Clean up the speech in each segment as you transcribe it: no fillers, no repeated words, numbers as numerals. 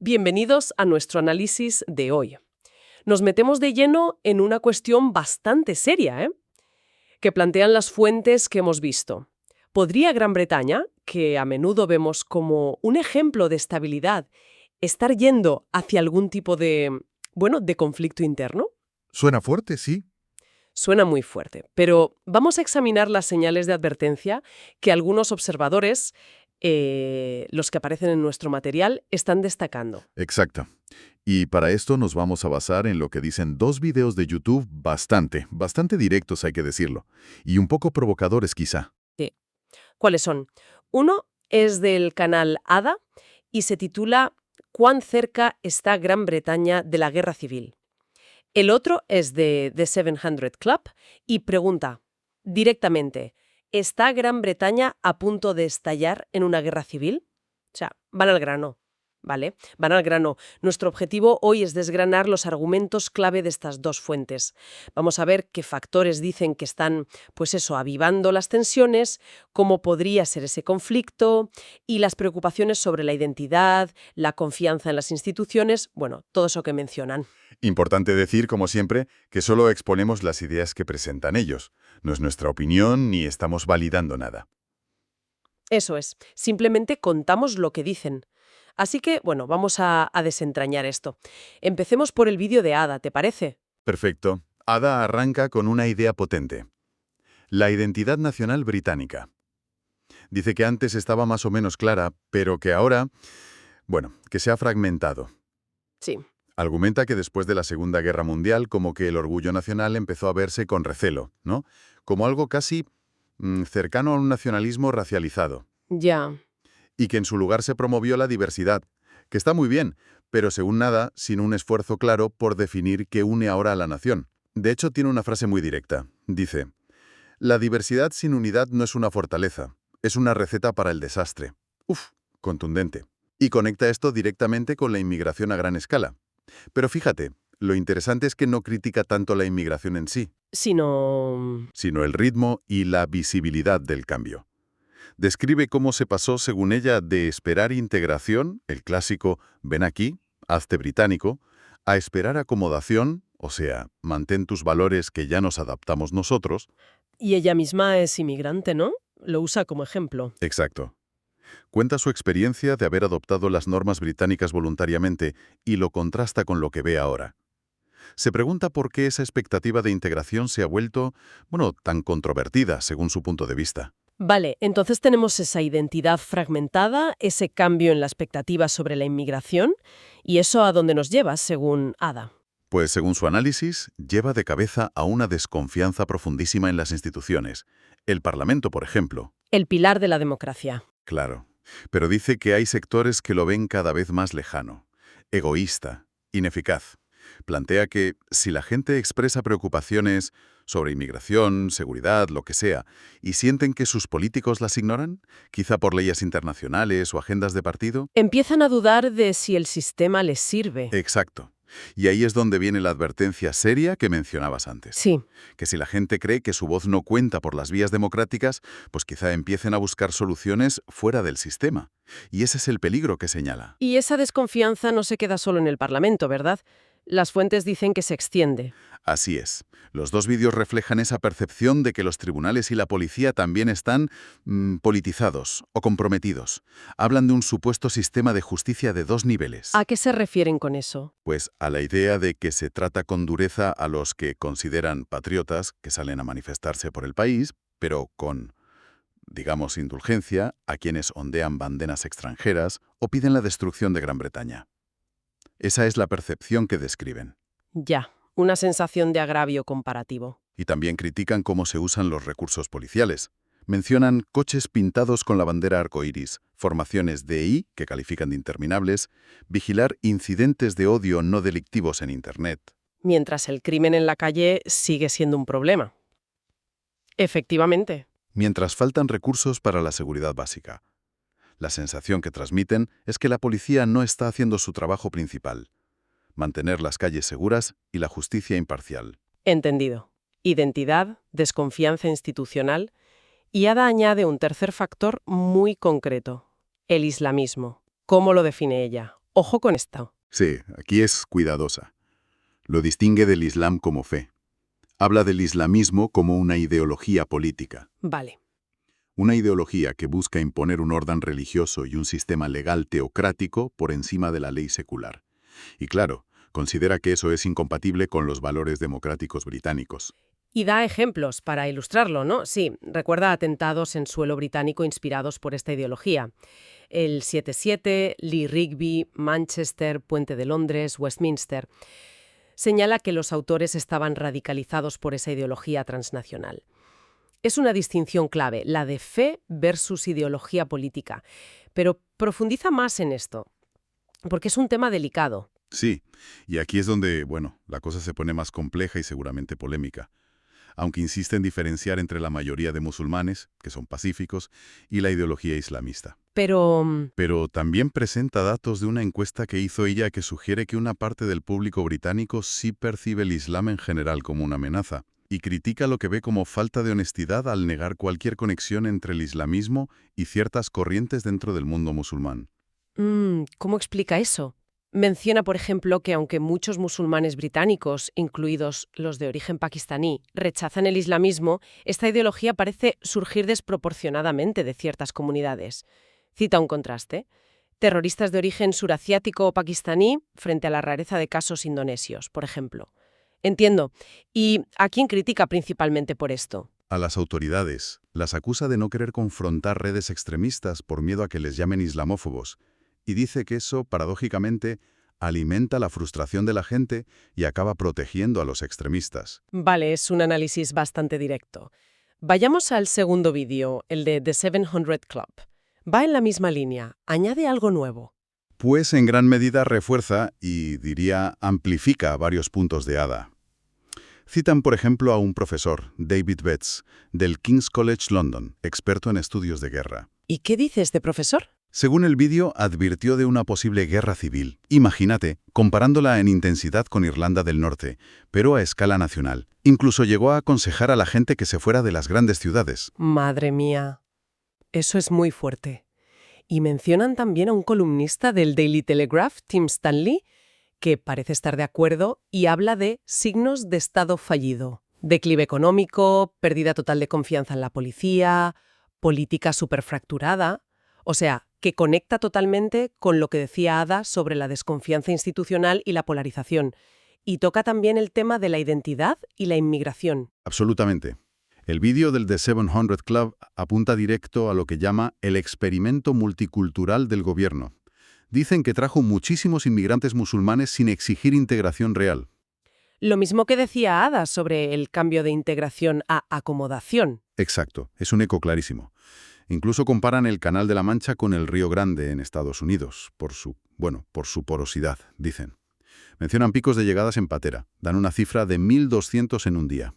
Bienvenidos a nuestro análisis de hoy. Nos metemos de lleno en una cuestión bastante seria, que plantean las fuentes que hemos visto. ¿Podría Gran Bretaña, que a menudo vemos como un ejemplo de estabilidad, estar yendo hacia algún tipo de conflicto interno? Suena fuerte, sí. Suena muy fuerte, pero vamos a examinar las señales de advertencia que algunos observadores, los que aparecen en nuestro material, están destacando. Exacto. Y para esto nos vamos a basar en lo que dicen dos videos de YouTube bastante directos, hay que decirlo, y un poco provocadores quizá. Sí. ¿Cuáles son? Uno es del canal ADA y se titula ¿Cuán cerca está Gran Bretaña de la guerra civil? El otro es de The 700 Club y pregunta directamente, ¿está Gran Bretaña a punto de estallar en una guerra civil? O sea, van al grano, ¿vale? Van al grano. Nuestro objetivo hoy es desgranar los argumentos clave de estas dos fuentes. Vamos a ver qué factores dicen que están, avivando las tensiones, cómo podría ser ese conflicto y las preocupaciones sobre la identidad, la confianza en las instituciones, todo eso que mencionan. Importante decir, como siempre, que solo exponemos las ideas que presentan ellos. No es nuestra opinión ni estamos validando nada. Eso es, simplemente contamos lo que dicen. Así que, vamos a desentrañar esto. Empecemos por el vídeo de Ada, ¿te parece? Perfecto. Ada arranca con una idea potente. La identidad nacional británica. Dice que antes estaba más o menos clara, pero que ahora, que se ha fragmentado. Sí. Argumenta que después de la Segunda Guerra Mundial, como que el orgullo nacional empezó a verse con recelo, ¿no? Como algo casi cercano a un nacionalismo racializado. Ya. Y que en su lugar se promovió la diversidad, que está muy bien, pero según nada, sin un esfuerzo claro por definir qué une ahora a la nación. De hecho, tiene una frase muy directa. Dice, la diversidad sin unidad no es una fortaleza, es una receta para el desastre. Uf, contundente. Y conecta esto directamente con la inmigración a gran escala. Pero fíjate, lo interesante es que no critica tanto la inmigración en sí, Sino sino el ritmo y la visibilidad del cambio. Describe cómo se pasó, según ella, de esperar integración, el clásico «ven aquí, hazte británico», a esperar acomodación, o sea, mantén tus valores que ya nos adaptamos nosotros. Y ella misma es inmigrante, ¿no? Lo usa como ejemplo. Exacto. Cuenta su experiencia de haber adoptado las normas británicas voluntariamente y lo contrasta con lo que ve ahora. Se pregunta por qué esa expectativa de integración se ha vuelto, tan controvertida, según su punto de vista. Vale, entonces tenemos esa identidad fragmentada, ese cambio en la expectativa sobre la inmigración, y eso a dónde nos lleva, según Ada. Pues, según su análisis, lleva de cabeza a una desconfianza profundísima en las instituciones. El Parlamento, por ejemplo. El pilar de la democracia. Claro. Pero dice que hay sectores que lo ven cada vez más lejano, egoísta, ineficaz. Plantea que, si la gente expresa preocupaciones sobre inmigración, seguridad, lo que sea, y sienten que sus políticos las ignoran, quizá por leyes internacionales o agendas de partido. Empiezan a dudar de si el sistema les sirve. Exacto. Y ahí es donde viene la advertencia seria que mencionabas antes. Sí. Que si la gente cree que su voz no cuenta por las vías democráticas, pues quizá empiecen a buscar soluciones fuera del sistema. Y ese es el peligro que señala. Y esa desconfianza no se queda solo en el Parlamento, ¿verdad? Las fuentes dicen que se extiende. Así es. Los dos vídeos reflejan esa percepción de que los tribunales y la policía también están politizados o comprometidos. Hablan de un supuesto sistema de justicia de dos niveles. ¿A qué se refieren con eso? Pues a la idea de que se trata con dureza a los que consideran patriotas que salen a manifestarse por el país, pero con, digamos, indulgencia a quienes ondean banderas extranjeras o piden la destrucción de Gran Bretaña. Esa es la percepción que describen. Ya, una sensación de agravio comparativo. Y también critican cómo se usan los recursos policiales. Mencionan coches pintados con la bandera arcoíris, formaciones DI, que califican de interminables, vigilar incidentes de odio no delictivos en Internet. Mientras el crimen en la calle sigue siendo un problema. Efectivamente. Mientras faltan recursos para la seguridad básica. La sensación que transmiten es que la policía no está haciendo su trabajo principal: mantener las calles seguras y la justicia imparcial. Entendido. Identidad, desconfianza institucional. Y Ada añade un tercer factor muy concreto: el islamismo. ¿Cómo lo define ella? Ojo con esto. Sí, aquí es cuidadosa. Lo distingue del Islam como fe. Habla del islamismo como una ideología política. Vale. Una ideología que busca imponer un orden religioso y un sistema legal teocrático por encima de la ley secular. Y claro, considera que eso es incompatible con los valores democráticos británicos. Y da ejemplos para ilustrarlo, ¿no? Sí, recuerda atentados en suelo británico inspirados por esta ideología. El 7-7, Lee Rigby, Manchester, Puente de Londres, Westminster. Señala que los autores estaban radicalizados por esa ideología transnacional. Es una distinción clave, la de fe versus ideología política. Pero profundiza más en esto, porque es un tema delicado. Sí, y aquí es donde, la cosa se pone más compleja y seguramente polémica. Aunque insiste en diferenciar entre la mayoría de musulmanes, que son pacíficos, y la ideología islamista. Pero también presenta datos de una encuesta que hizo ella que sugiere que una parte del público británico sí percibe el Islam en general como una amenaza, y critica lo que ve como falta de honestidad al negar cualquier conexión entre el islamismo y ciertas corrientes dentro del mundo musulmán. ¿cómo explica eso? Menciona, por ejemplo, que aunque muchos musulmanes británicos, incluidos los de origen pakistaní, rechazan el islamismo, esta ideología parece surgir desproporcionadamente de ciertas comunidades. Cita un contraste. Terroristas de origen surasiático o pakistaní frente a la rareza de casos indonesios, por ejemplo. Entiendo. ¿Y a quién critica principalmente por esto? A las autoridades las acusa de no querer confrontar redes extremistas por miedo a que les llamen islamófobos, y dice que eso, paradójicamente, alimenta la frustración de la gente y acaba protegiendo a los extremistas. Vale, es un análisis bastante directo. Vayamos al segundo vídeo, el de The 700 Club. Va en la misma línea, añade algo nuevo. Pues en gran medida refuerza y, diría, amplifica varios puntos de Ada. Citan, por ejemplo, a un profesor, David Betts, del King's College London, experto en estudios de guerra. ¿Y qué dice este profesor? Según el vídeo, advirtió de una posible guerra civil. Imagínate, comparándola en intensidad con Irlanda del Norte, pero a escala nacional. Incluso llegó a aconsejar a la gente que se fuera de las grandes ciudades. Madre mía, eso es muy fuerte. Y mencionan también a un columnista del Daily Telegraph, Tim Stanley, que parece estar de acuerdo y habla de signos de estado fallido. Declive económico, pérdida total de confianza en la policía, política superfracturada. O sea, que conecta totalmente con lo que decía Ada sobre la desconfianza institucional y la polarización. Y toca también el tema de la identidad y la inmigración. Absolutamente. El vídeo del The 700 Club apunta directo a lo que llama el experimento multicultural del gobierno. Dicen que trajo muchísimos inmigrantes musulmanes sin exigir integración real. Lo mismo que decía Ada sobre el cambio de integración a acomodación. Exacto, es un eco clarísimo. Incluso comparan el Canal de la Mancha con el Río Grande en Estados Unidos, por su porosidad, dicen. Mencionan picos de llegadas en patera, dan una cifra de 1.200 en un día.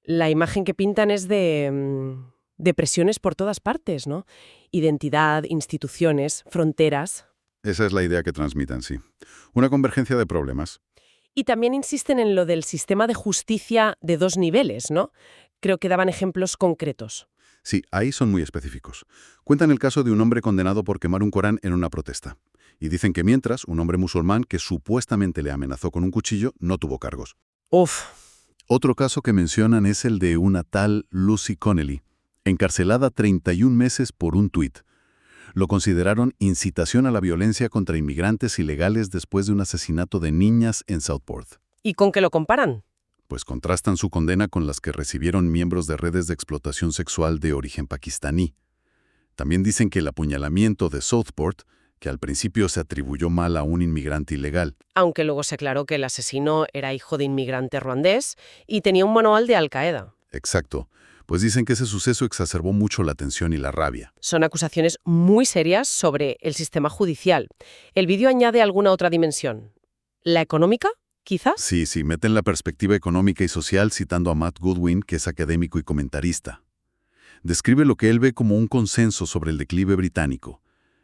La imagen que pintan es de presiones por todas partes, ¿no? Identidad, instituciones, fronteras. Esa es la idea que transmiten, sí. Una convergencia de problemas. Y también insisten en lo del sistema de justicia de 2 niveles, ¿no? Creo que daban ejemplos concretos. Sí, ahí son muy específicos. Cuentan el caso de un hombre condenado por quemar un Corán en una protesta. Y dicen que mientras, un hombre musulmán que supuestamente le amenazó con un cuchillo no tuvo cargos. Uf. Otro caso que mencionan es el de una tal Lucy Connelly, encarcelada 31 meses por un tuit. Lo consideraron incitación a la violencia contra inmigrantes ilegales después de un asesinato de niñas en Southport. ¿Y con qué lo comparan? Pues contrastan su condena con las que recibieron miembros de redes de explotación sexual de origen pakistaní. También dicen que el apuñalamiento de Southport, que al principio se atribuyó mal a un inmigrante ilegal. Aunque luego se aclaró que el asesino era hijo de inmigrante ruandés y tenía un manual de Al-Qaeda. Exacto. Pues dicen que ese suceso exacerbó mucho la tensión y la rabia. Son acusaciones muy serias sobre el sistema judicial. ¿El vídeo añade alguna otra dimensión? ¿La económica, quizás? Sí, meten la perspectiva económica y social citando a Matt Goodwin, que es académico y comentarista. Describe lo que él ve como un consenso sobre el declive británico.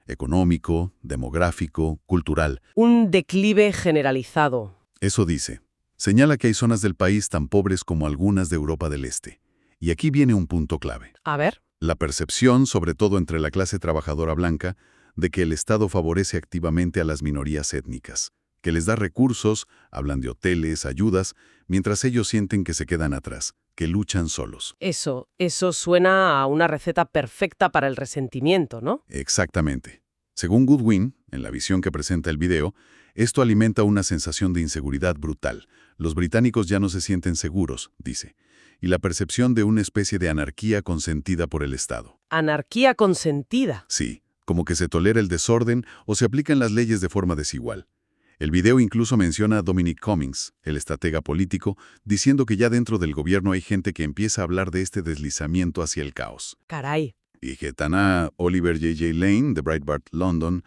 Económico, demográfico, cultural. Un declive generalizado. Eso dice. Señala que hay zonas del país tan pobres como algunas de Europa del Este. Y aquí viene un punto clave. A ver. La percepción, sobre todo entre la clase trabajadora blanca, de que el Estado favorece activamente a las minorías étnicas, que les da recursos, hablan de hoteles, ayudas, mientras ellos sienten que se quedan atrás, que luchan solos. Eso suena a una receta perfecta para el resentimiento, ¿no? Exactamente. Según Goodwin, en la visión que presenta el video, esto alimenta una sensación de inseguridad brutal. Los británicos ya no se sienten seguros, dice, y la percepción de una especie de anarquía consentida por el Estado. Anarquía consentida. Sí, como que se tolera el desorden o se aplican las leyes de forma desigual. El video incluso menciona a Dominic Cummings, el estratega político, diciendo que ya dentro del gobierno hay gente que empieza a hablar de este deslizamiento hacia el caos. Caray. Y Getana Oliver J.J. Lane, de Breitbart London,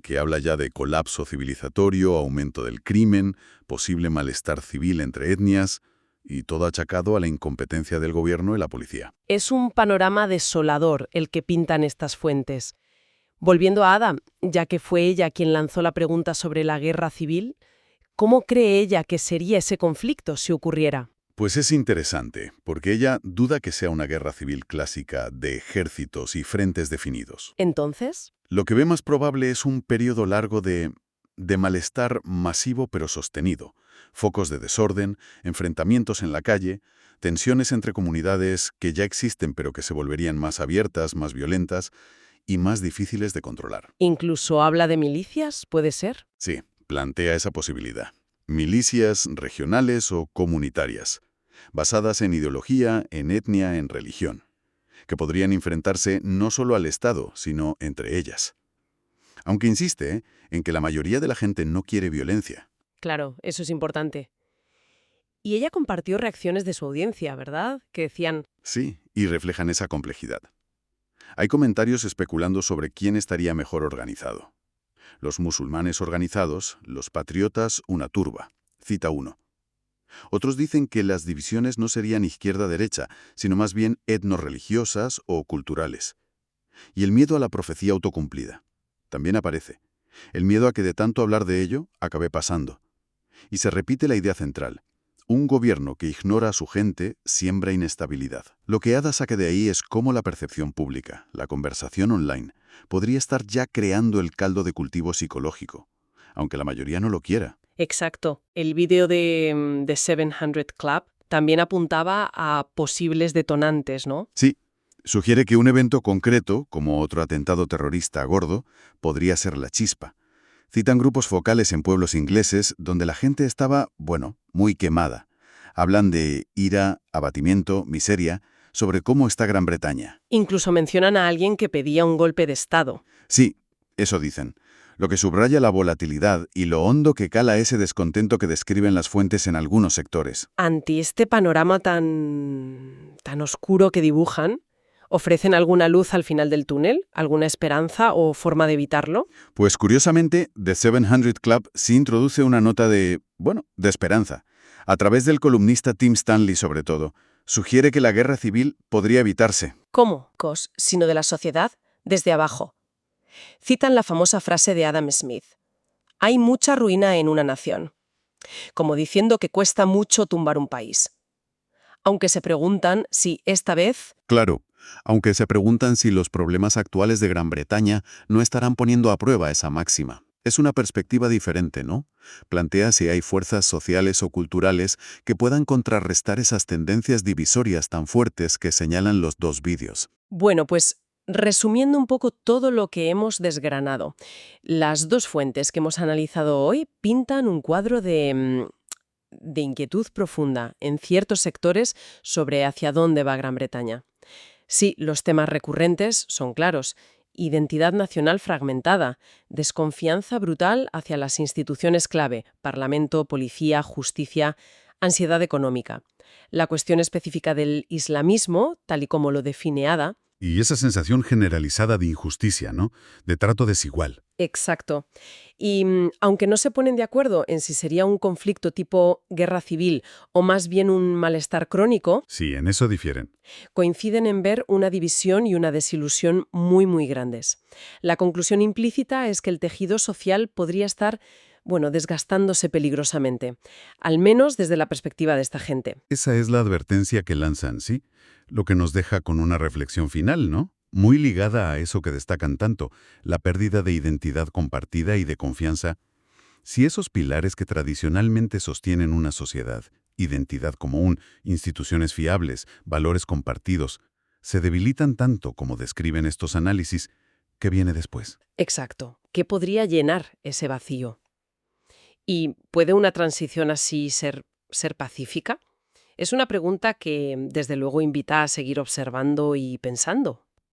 que habla ya de colapso civilizatorio, aumento del crimen, posible malestar civil entre etnias, y todo achacado a la incompetencia del gobierno y la policía. Es un panorama desolador el que pintan estas fuentes. Volviendo a Ada, ya que fue ella quien lanzó la pregunta sobre la guerra civil, ¿cómo cree ella que sería ese conflicto si ocurriera? Pues es interesante, porque ella duda que sea una guerra civil clásica de ejércitos y frentes definidos. Entonces, Lo que ve más probable es un periodo largo de malestar masivo pero sostenido, focos de desorden, enfrentamientos en la calle, tensiones entre comunidades que ya existen pero que se volverían más abiertas, más violentas y más difíciles de controlar. incluso habla de milicias, ¿puede ser? Sí, plantea esa posibilidad. Milicias regionales o comunitarias, basadas en ideología, en etnia, en religión, que podrían enfrentarse no solo al Estado, sino entre ellas. Aunque insiste en que la mayoría de la gente no quiere violencia. Claro, eso es importante. Y ella compartió reacciones de su audiencia, ¿verdad? Que decían, Sí, y reflejan esa complejidad. Hay comentarios especulando sobre quién estaría mejor organizado. Los musulmanes organizados, los patriotas, una turba. Cita uno. Otros dicen que las divisiones no serían izquierda-derecha, sino más bien etnorreligiosas o culturales. Y el miedo a la profecía autocumplida. También aparece. El miedo a que de tanto hablar de ello, acabe pasando. Y se repite la idea central. Un gobierno que ignora a su gente siembra inestabilidad. Lo que Ada saca de ahí es cómo la percepción pública, la conversación online, podría estar ya creando el caldo de cultivo psicológico, aunque la mayoría no lo quiera. exacto, el vídeo de The 700 Club también apuntaba a posibles detonantes, ¿no? Sí, sugiere que un evento concreto, como otro atentado terrorista gordo, podría ser la chispa. Citan grupos focales en pueblos ingleses donde la gente estaba, muy quemada. Hablan de ira, abatimiento, miseria, sobre cómo está Gran Bretaña. Incluso mencionan a alguien que pedía un golpe de Estado. Sí, eso dicen. Lo que subraya la volatilidad y lo hondo que cala ese descontento que describen las fuentes en algunos sectores. Ante este panorama tan oscuro que dibujan, ¿ofrecen alguna luz al final del túnel? ¿Alguna esperanza o forma de evitarlo? Pues curiosamente, The 700 Club sí introduce una nota de esperanza. A través del columnista Tim Stanley, sobre todo, sugiere que la guerra civil podría evitarse. ¿Cómo? Sino de la sociedad, desde abajo. Citan la famosa frase de Adam Smith. Hay mucha ruina en una nación. Como diciendo que cuesta mucho tumbar un país. Aunque se preguntan si esta vez... Claro, aunque se preguntan si los problemas actuales de Gran Bretaña no estarán poniendo a prueba esa máxima. Es una perspectiva diferente, ¿no? Plantea si hay fuerzas sociales o culturales que puedan contrarrestar esas tendencias divisorias tan fuertes que señalan los dos vídeos. Bueno, pues resumiendo un poco todo lo que hemos desgranado, las dos fuentes que hemos analizado hoy pintan un cuadro de inquietud profunda en ciertos sectores sobre hacia dónde va Gran Bretaña. Sí, los temas recurrentes son claros. Identidad nacional fragmentada, desconfianza brutal hacia las instituciones clave, Parlamento, policía, justicia, ansiedad económica. La cuestión específica del islamismo, tal y como lo define Ada. Y esa sensación generalizada de injusticia, ¿no? De trato desigual. Exacto. Y aunque no se ponen de acuerdo en si sería un conflicto tipo guerra civil o más bien un malestar crónico, Sí, en eso difieren. coinciden en ver una división y una desilusión muy, muy grandes. La conclusión implícita es que el tejido social podría estar, desgastándose peligrosamente, al menos desde la perspectiva de esta gente. Esa es la advertencia que lanzan, ¿sí? Lo que nos deja con una reflexión final, ¿no? Muy ligada a eso que destacan tanto, la pérdida de identidad compartida y de confianza. Si esos pilares que tradicionalmente sostienen una sociedad, identidad común, instituciones fiables, valores compartidos, se debilitan tanto como describen estos análisis, ¿qué viene después? Exacto. ¿Qué podría llenar ese vacío? ¿Y puede una transición así ser pacífica? Es una pregunta que, desde luego, invita a seguir observando y pensando.